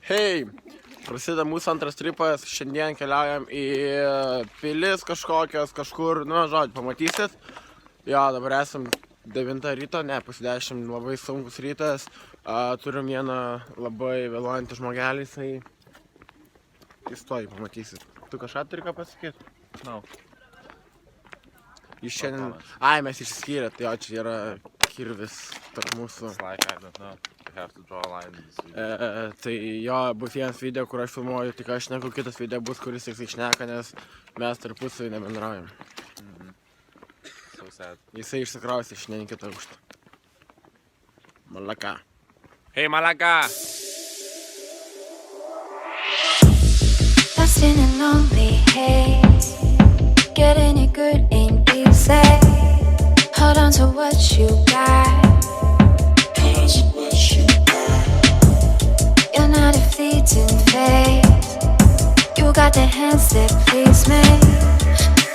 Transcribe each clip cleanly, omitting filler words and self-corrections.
Hei, prasideda mūsų antras tripas, šiandien keliaujam į pilis kažkokias, kažkur, žodžiu, pamatysit. Jo, dabar esam 9 ryto, ne, pus 10, labai sunkus rytas. Turim vieną labai vėluojantį žmogelį, jis toj pamatysit. Tu kažką turi ką pasakyti? No. Jis šiandien... mes išsiskyrė, tai jo, čia yra kirvis tarp mūsų. It's like, I don't know, you have to draw a line in this video. Tai jo, bus vienas video, kur aš filmuoju, tik aš šneku, kitas video bus, kuris tik šneka, nes mes tarpusavį nebendraujam. So sad. Jisai išsikraustė šiandien kitą aukštą. Malaka. Hey, Malaka! Lost in a lonely haze, getting it good ain't easy. Hold on to what you got. You're not a fleeting phase. You got the hands that please me.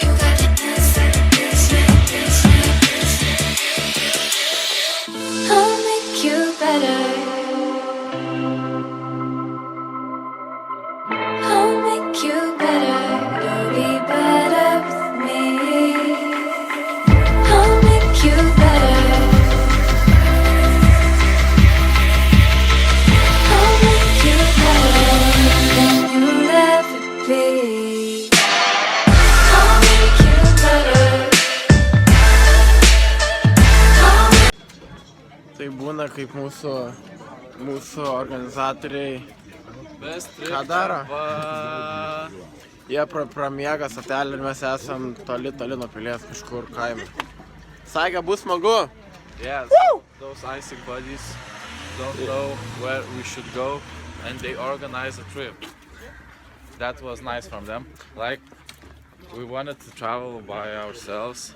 You got the hands that please me, please me, please me. I'll make you better. I'll make you better. You'll be better with me. I'll make you better. I'll make you better than you'll ever be. I'll make you better. Tai būna kaip mūsų organizatoriai. Ką daro? Jie pramiega stotelį ir mes esam toli nuo pilies kažkur kaime. Sakė, bus smagu. Yes, those Isaac buddies don't know where we should go and they organize a trip. That was nice from them. Like, we wanted to travel by ourselves,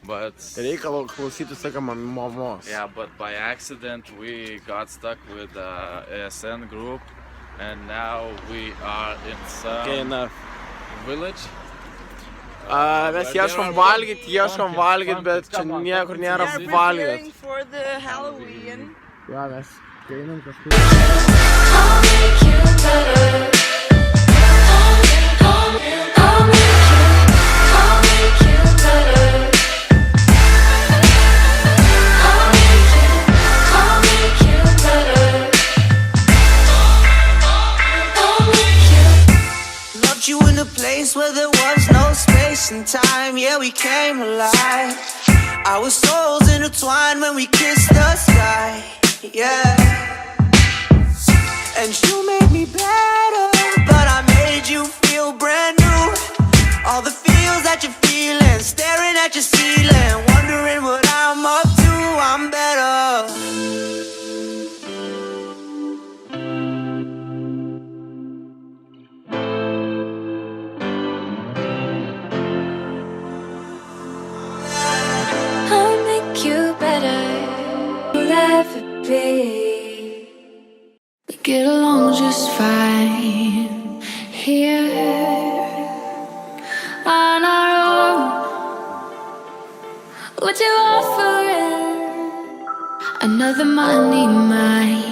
but... Reikia klausyti, sakė, mamos. Yeah, but by accident we got stuck with the ASN group and now we are in some village. Mes ieškom valgyt, bet čia niekur nėra valgyt. For the Halloween. Ja, mes einam kažkur. I'll make you better. I'll make you better. I'll make you better. I'll make you. Loved you in a place where there was no space and time. Yeah, we came alive. Our souls intertwined when we kissed the sky. Yeah. And you made me better, but I made you feel brand new. All the feels that you're feeling, staring at your ceiling, wondering what I'm up to. I'm better. I'll make you better. You'll ever be. We get along just fine here on our own. Would you offer it another money mine?